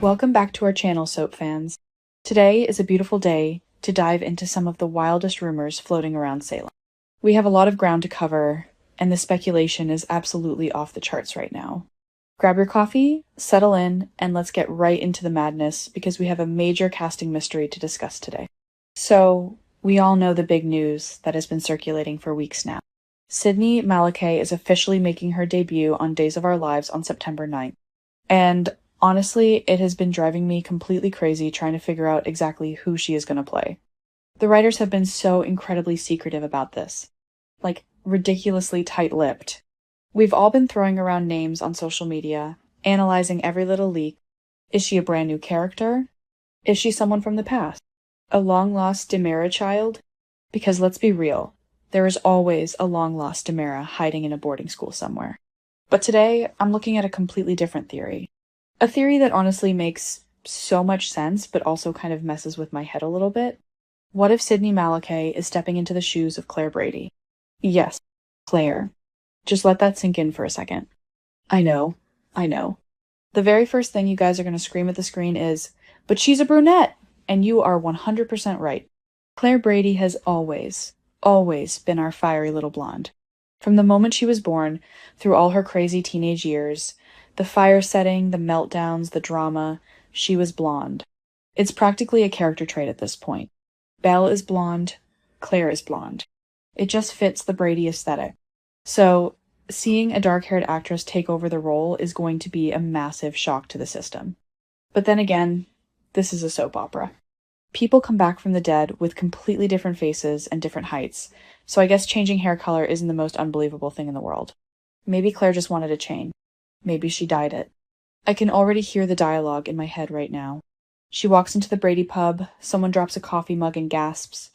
Welcome back to our channel, soap fans. Today is a beautiful day to dive into some of the wildest rumors floating around Salem. We have a lot of ground to cover, and the speculation is absolutely off the charts right now. Grab your coffee, settle in, and let's get right into the madness because we have a major casting mystery to discuss today. So, we all know the big news that has been circulating for weeks now. Sydney Malakeh is officially making her debut on Days of Our Lives on September 9th. And honestly, it has been driving me completely crazy trying to figure out exactly who she is going to play. The writers have been so incredibly secretive about this. Like, ridiculously tight-lipped. We've all been throwing around names on social media, analyzing every little leak. Is she a brand new character? Is she someone from the past? A long-lost Demera child? Because let's be real, there is always a long-lost Demera hiding in a boarding school somewhere. But today, I'm looking at a completely different theory. A theory that honestly makes so much sense, but also kind of messes with my head a little bit. What if Sydney Malakeh is stepping into the shoes of Claire Brady? Yes, Claire. Just let that sink in for a second. I know. The very first thing you guys are going to scream at the screen is, "But she's a brunette!" And you are 100% right. Claire Brady has always been our fiery little blonde. From the moment she was born, through all her crazy teenage years, the fire setting, the meltdowns, the drama, she was blonde. It's practically a character trait at this point. Belle is blonde, Claire is blonde. It just fits the Brady aesthetic. So, seeing a dark-haired actress take over the role is going to be a massive shock to the system. But then again, this is a soap opera. People come back from the dead with completely different faces and different heights, so I guess changing hair color isn't the most unbelievable thing in the world. Maybe Claire just wanted a change. Maybe she dyed it. I can already hear the dialogue in my head right now. She walks into the Brady pub, someone drops a coffee mug and gasps,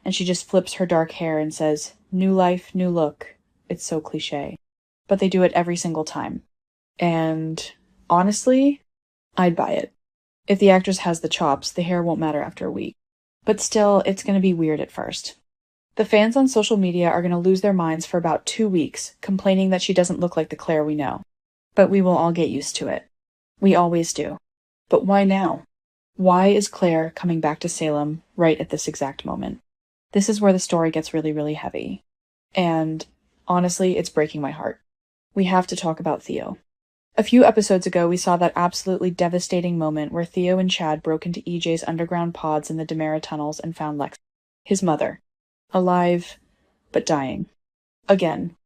and she just flips her dark hair and says, "New life, new look." It's so cliche. But they do it every single time. And honestly, I'd buy it. If the actress has the chops, the hair won't matter after a week. But still, it's going to be weird at first. The fans on social media are going to lose their minds for about 2 weeks, complaining that she doesn't look like the Claire we know. But we will all get used to it. We always do. But why now? Why is Claire coming back to Salem right at this exact moment? This is where the story gets really, really heavy. And honestly, it's breaking my heart. We have to talk about Theo. A few episodes ago, we saw that absolutely devastating moment where Theo and Chad broke into EJ's underground pods in the Demera tunnels and found Lex, his mother, alive, but dying. Again,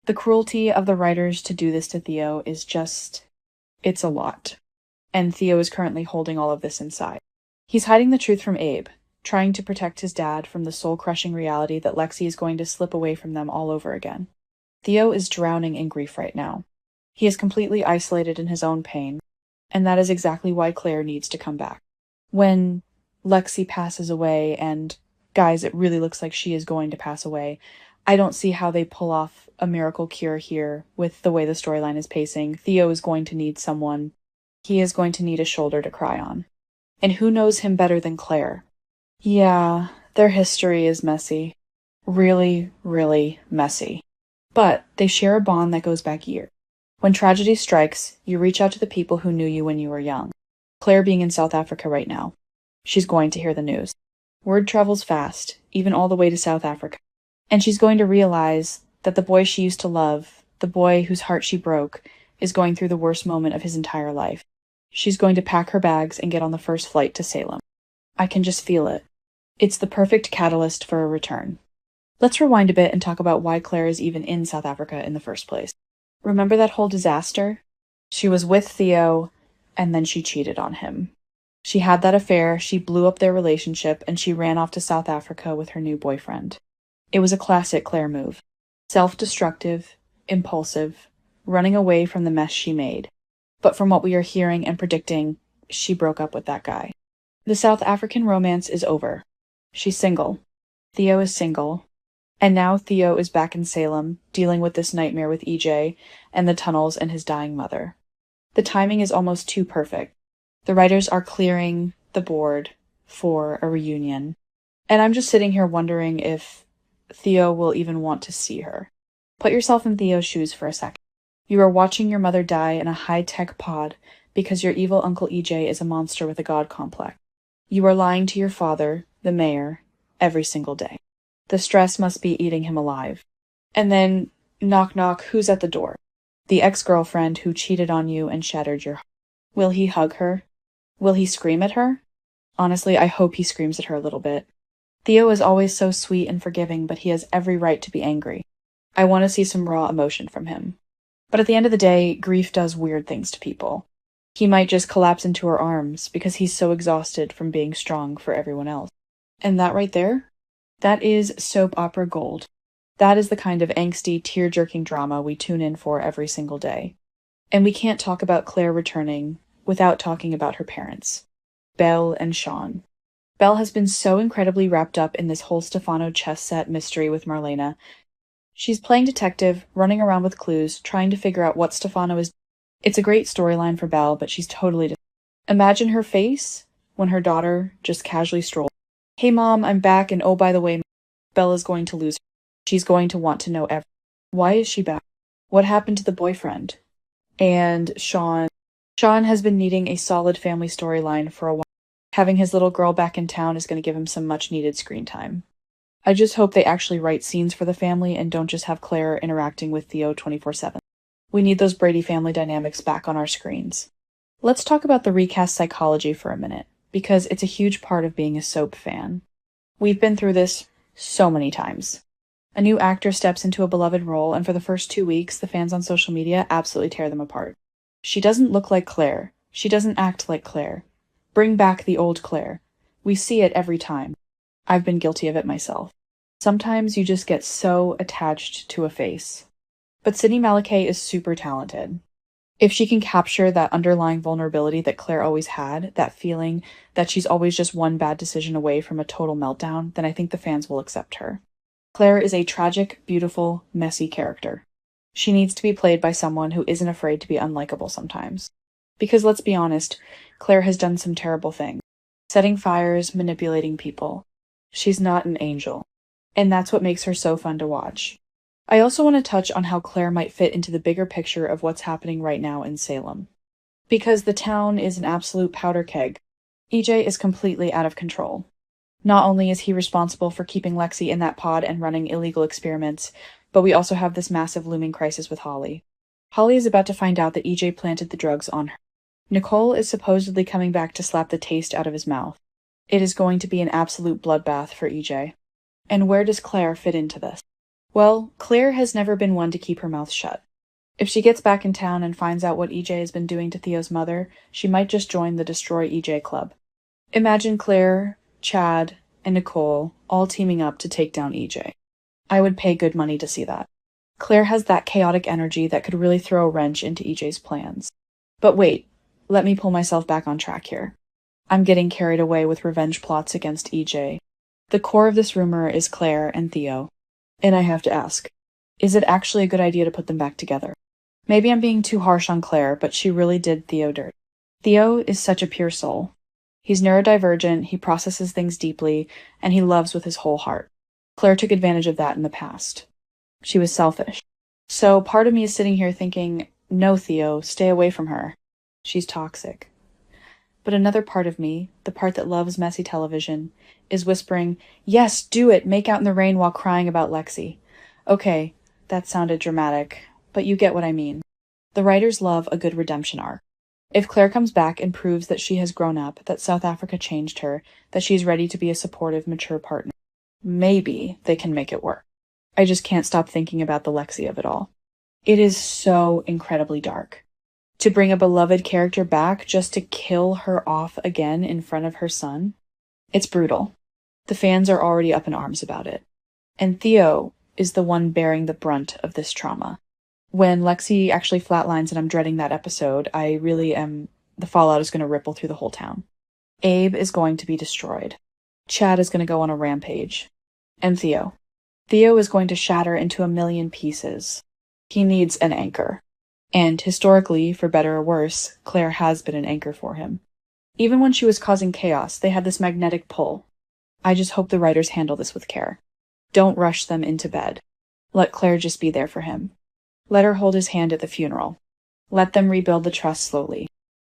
the cruelty of the writers to do this to Theo is just, it's a lot. And Theo is currently holding all of this inside. He's hiding the truth from Abe, trying to protect his dad from the soul-crushing reality that Lexi is going to slip away from them all over again. Theo is drowning in grief right now. He is completely isolated in his own pain, and that is exactly why Claire needs to come back. When Lexi passes away, and guys, it really looks like she is going to pass away, I don't see how they pull off a miracle cure here with the way the storyline is pacing. Theo is going to need someone. He is going to need a shoulder to cry on. And who knows him better than Claire? Yeah, their history is messy. Really, really messy. But they share a bond that goes back years. When tragedy strikes, you reach out to the people who knew you when you were young. Claire being in South Africa right now. She's going to hear the news. Word travels fast, even all the way to South Africa. And she's going to realize that the boy she used to love, the boy whose heart she broke, is going through the worst moment of his entire life. She's going to pack her bags and get on the first flight to Salem. I can just feel it. It's the perfect catalyst for a return. Let's rewind a bit and talk about why Claire is even in South Africa in the first place. Remember that whole disaster? She was with Theo, and then she cheated on him. She had that affair, she blew up their relationship, and she ran off to South Africa with her new boyfriend. It was a classic Claire move. Self-destructive, impulsive, running away from the mess she made. But from what we are hearing and predicting, she broke up with that guy. The South African romance is over. She's single. Theo is single. And now Theo is back in Salem, dealing with this nightmare with EJ, and the tunnels and his dying mother. The timing is almost too perfect. The writers are clearing the board for a reunion. And I'm just sitting here wondering if Theo will even want to see her. Put yourself in Theo's shoes for a second. You are watching your mother die in a high-tech pod because your evil Uncle EJ is a monster with a god complex. You are lying to your father, the mayor, every single day. The stress must be eating him alive. And then, knock knock, who's at the door? The ex-girlfriend who cheated on you and shattered your heart. Will he hug her? Will he scream at her? Honestly, I hope he screams at her a little bit. Theo is always so sweet and forgiving, but he has every right to be angry. I want to see some raw emotion from him. But at the end of the day, grief does weird things to people. He might just collapse into her arms because he's so exhausted from being strong for everyone else. And that right there? That is soap opera gold. That is the kind of angsty, tear-jerking drama we tune in for every single day. And we can't talk about Claire returning without talking about her parents, Belle and Sean. Belle has been so incredibly wrapped up in this whole Stefano chess set mystery with Marlena. She's playing detective, running around with clues, trying to figure out what Stefano is. It's a great storyline for Belle, but she's totally... Imagine her face when her daughter just casually strolled. Hey mom, I'm back, and oh by the way, Belle is going to lose her. She's going to want to know everything. Why is she back? What happened to the boyfriend? And Sean has been needing a solid family storyline for a while. Having his little girl back in town is going to give him some much-needed screen time. I just hope they actually write scenes for the family and don't just have Claire interacting with Theo 24/7. We need those Brady family dynamics back on our screens. Let's talk about the recast psychology for a minute, because it's a huge part of being a soap fan. We've been through this so many times. A new actor steps into a beloved role, and for the first 2 weeks, the fans on social media absolutely tear them apart. She doesn't look like Claire. She doesn't act like Claire. Bring back the old Claire. We see it every time. I've been guilty of it myself. Sometimes you just get so attached to a face. But Sydney Malakeh is super talented. If she can capture that underlying vulnerability that Claire always had, that feeling that she's always just one bad decision away from a total meltdown, then I think the fans will accept her. Claire is a tragic, beautiful, messy character. She needs to be played by someone who isn't afraid to be unlikable sometimes. Because let's be honest, Claire has done some terrible things. Setting fires, manipulating people. She's not an angel. And that's what makes her so fun to watch. I also want to touch on how Claire might fit into the bigger picture of what's happening right now in Salem. Because the town is an absolute powder keg. EJ is completely out of control. Not only is he responsible for keeping Lexi in that pod and running illegal experiments, but we also have this massive looming crisis with Holly. Holly is about to find out that EJ planted the drugs on her. Nicole is supposedly coming back to slap the taste out of his mouth. It is going to be an absolute bloodbath for EJ. And where does Claire fit into this? Well, Claire has never been one to keep her mouth shut. If she gets back in town and finds out what EJ has been doing to Theo's mother, she might just join the Destroy EJ Club. Imagine Claire, Chad, and Nicole all teaming up to take down EJ. I would pay good money to see that. Claire has that chaotic energy that could really throw a wrench into EJ's plans. But wait, let me pull myself back on track here. I'm getting carried away with revenge plots against EJ. The core of this rumor is Claire and Theo. And I have to ask, is it actually a good idea to put them back together? Maybe I'm being too harsh on Claire, but she really did Theo dirt. Theo is such a pure soul. He's neurodivergent, he processes things deeply, and he loves with his whole heart. Claire took advantage of that in the past. She was selfish. So part of me is sitting here thinking, no, Theo, stay away from her. She's toxic. But another part of me, the part that loves messy television, is whispering, yes, do it, make out in the rain while crying about Lexi. Okay, that sounded dramatic, but you get what I mean. The writers love a good redemption arc. If Claire comes back and proves that she has grown up, that South Africa changed her, that she's ready to be a supportive, mature partner, maybe they can make it work. I just can't stop thinking about the Lexi of it all. It is so incredibly dark. To bring a beloved character back just to kill her off again in front of her son? It's brutal. The fans are already up in arms about it. And Theo is the one bearing the brunt of this trauma. When Lexi actually flatlines, and I'm dreading that episode, I really am... The fallout is going to ripple through the whole town. Abe is going to be destroyed. Chad is going to go on a rampage. And Theo. Theo is going to shatter into a million pieces. He needs an anchor. And historically, for better or worse, Claire has been an anchor for him. Even when she was causing chaos, they had this magnetic pull. I just hope the writers handle this with care. Don't rush them into bed. Let Claire just be there for him. Let her hold his hand at the funeral. Let them rebuild the trust slowly.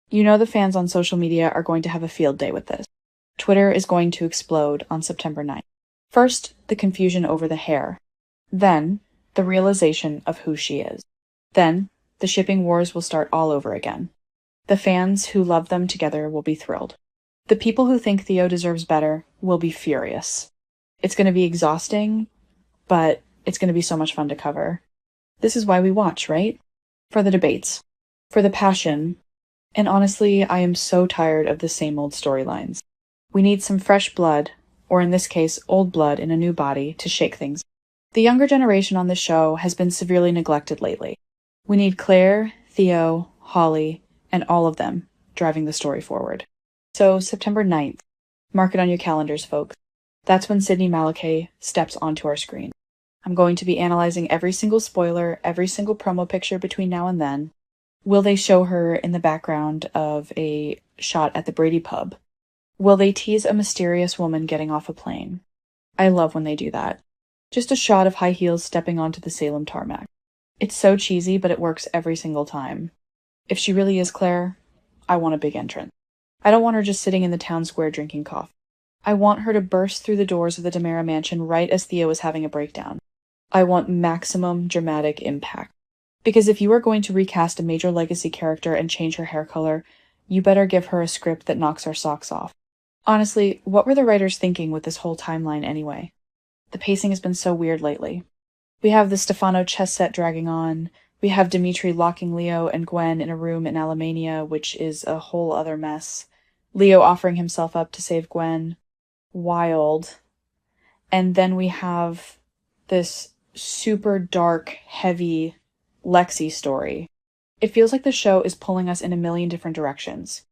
You know the fans on social media are going to have a field day with this. Twitter is going to explode on September 9th. First, the confusion over the hair. Then, the realization of who she is. Then, the shipping wars will start all over again. The fans who love them together will be thrilled. The people who think Theo deserves better will be furious. It's going to be exhausting, but it's going to be so much fun to cover. This is why we watch, right? For the debates, for the passion, and honestly, I am so tired of the same old storylines. We need some fresh blood, or in this case, old blood in a new body, to shake things. The younger generation on this show has been severely neglected lately. We need Claire, Theo, Holly, and all of them driving the story forward. So, September 9th, mark it on your calendars, folks. That's when Sydney Malakeh steps onto our screen. I'm going to be analyzing every single spoiler, every single promo picture between now and then. Will they show her in the background of a shot at the Brady pub? Will they tease a mysterious woman getting off a plane? I love when they do that. Just a shot of high heels stepping onto the Salem tarmac. It's so cheesy, but it works every single time. If she really is Claire, I want a big entrance. I don't want her just sitting in the town square drinking coffee. I want her to burst through the doors of the DiMera mansion right as Theo is having a breakdown. I want maximum dramatic impact. Because if you are going to recast a major legacy character and change her hair color, you better give her a script that knocks our socks off. Honestly, what were the writers thinking with this whole timeline anyway? The pacing has been so weird lately. We have the Stefano chess set dragging on. We have Dimitri locking Leo and Gwen in a room in Alemania, which is a whole other mess. Leo offering himself up to save Gwen. Wild. And then we have this super dark, heavy Lexi story. It feels like the show is pulling us in a million different directions.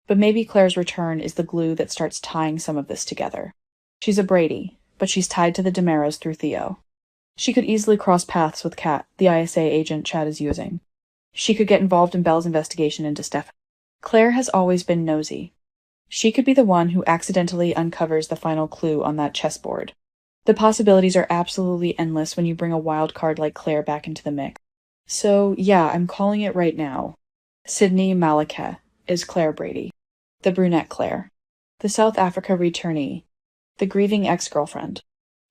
But maybe Claire's return is the glue that starts tying some of this together. She's a Brady, but she's tied to the DiMeras through Theo. She could easily cross paths with Kat, the ISA agent Chad is using. She could get involved in Belle's investigation into Stefan. Claire has always been nosy. She could be the one who accidentally uncovers the final clue on that chessboard. The possibilities are absolutely endless when you bring a wild card like Claire back into the mix. So yeah, I'm calling it right now. Sydney Malakeh is Claire Brady. The brunette Claire. The South Africa returnee. The grieving ex-girlfriend.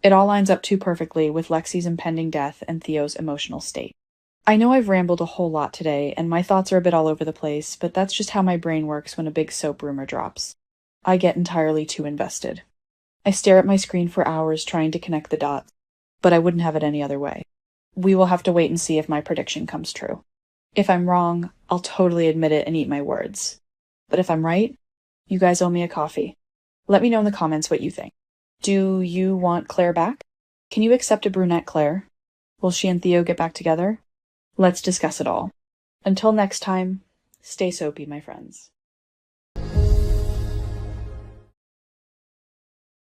It all lines up too perfectly with Lexi's impending death and Theo's emotional state. I know I've rambled a whole lot today, and my thoughts are a bit all over the place, but that's just how my brain works when a big soap rumor drops. I get entirely too invested. I stare at my screen for hours trying to connect the dots, but I wouldn't have it any other way. We will have to wait and see if my prediction comes true. If I'm wrong, I'll totally admit it and eat my words. But if I'm right, you guys owe me a coffee. Let me know in the comments what you think. Do you want Claire back? Can you accept a brunette Claire? Will she and Theo get back together? Let's discuss it all. Until next time, stay soapy, my friends.